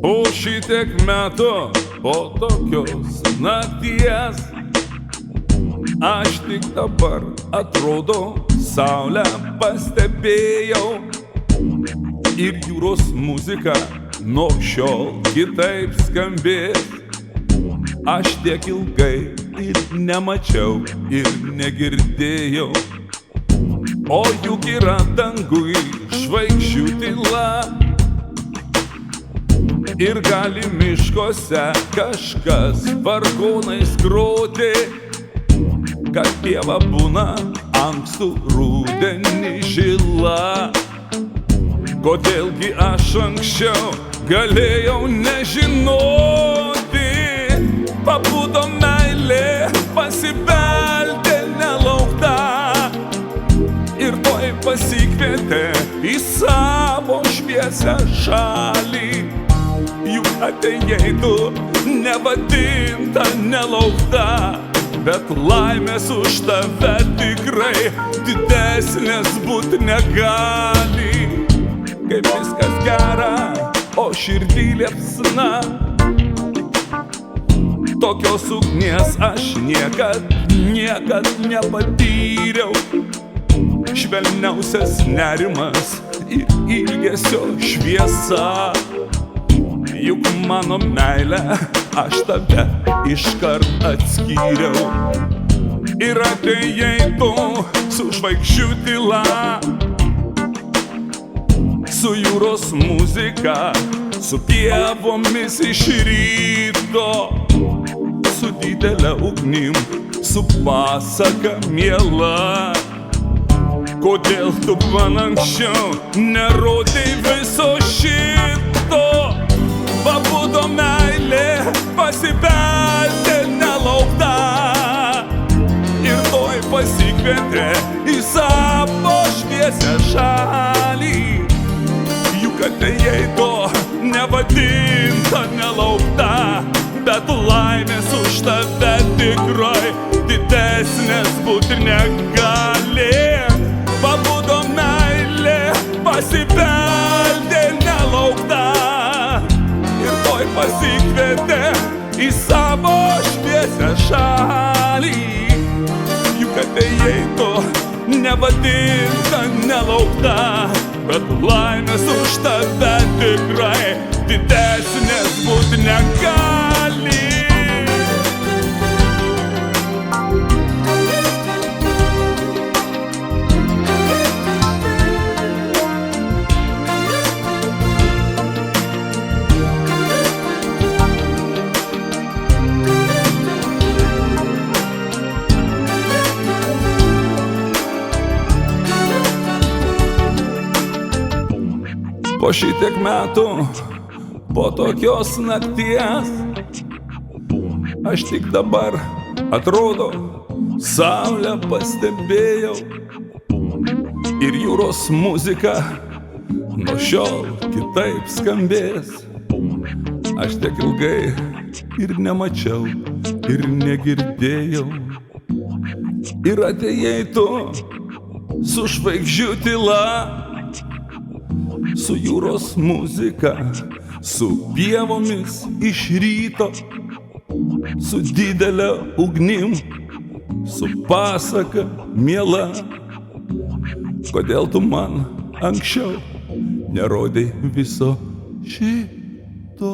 Po šitiek metų, po tokios nakties, aš tik dabar, atrodo, saulę pastebėjau. Ir jūros muzika nuo šiol kitaip skambės. Aš tiek ilgai ir nemačiau, ir negirdėjau. O juk yra dangui žvaigždžių tyla. Ir gali miškose kažkas vargonais groti, kad pieva būna ankstų rudenį žila. Kodėlgi aš anksčiau galėjau nežinoti? Pabudo meilė, pasibeldė nelaukta ir tuoj pasikvietė į savo šviesią šalį. Juk atėjai tu nevadinta, nelaukta, bet laimės už tave tikrai didesnės būt negali. Kaip viskas gera, o širdį liepsna. Tokios ugnies aš niekad nepatyriau. Švelniausias nerimas ir ilgesio šviesa. Juk mano meilė, aš tave iškart atskyriau. Ir atėjai tu su žvaigždžių tyla, su jūros muzika, su pievomis iš ryto, su didelė ugnim, su pasaka miela. Kodėl tu man anksčiau nerodei viso šito? Pabudo meilė, pasibeldė nelaukta ir tuoj pasikvietė į savo šviesią šalį. Juk atėjai to nevadinta, nelaukta, bet laimės už tave tikrai didesnės būt negali. Pabudo meilė, pasibeldė nelaukta ir tuoj pasikvietė į savo šviesią šalį. Juk atėjai tu nevadinta, nelaukta, bet laimės už tave tikrai didesnės būt negali. Po šitiek metų, po tokios nakties, aš tik dabar, atrodo, saulę pastebėjau. Ir jūros muzika nuo šiol kitaip skambės. Aš tiek ilgai ir nemačiau, ir negirdėjau. Ir atėjai tu su žvaigždžių tyla, su jūros muzika, su pievomis iš ryto, su didelė ugnim, su pasaka miela. Kodėl tu man anksčiau nerodei viso šito?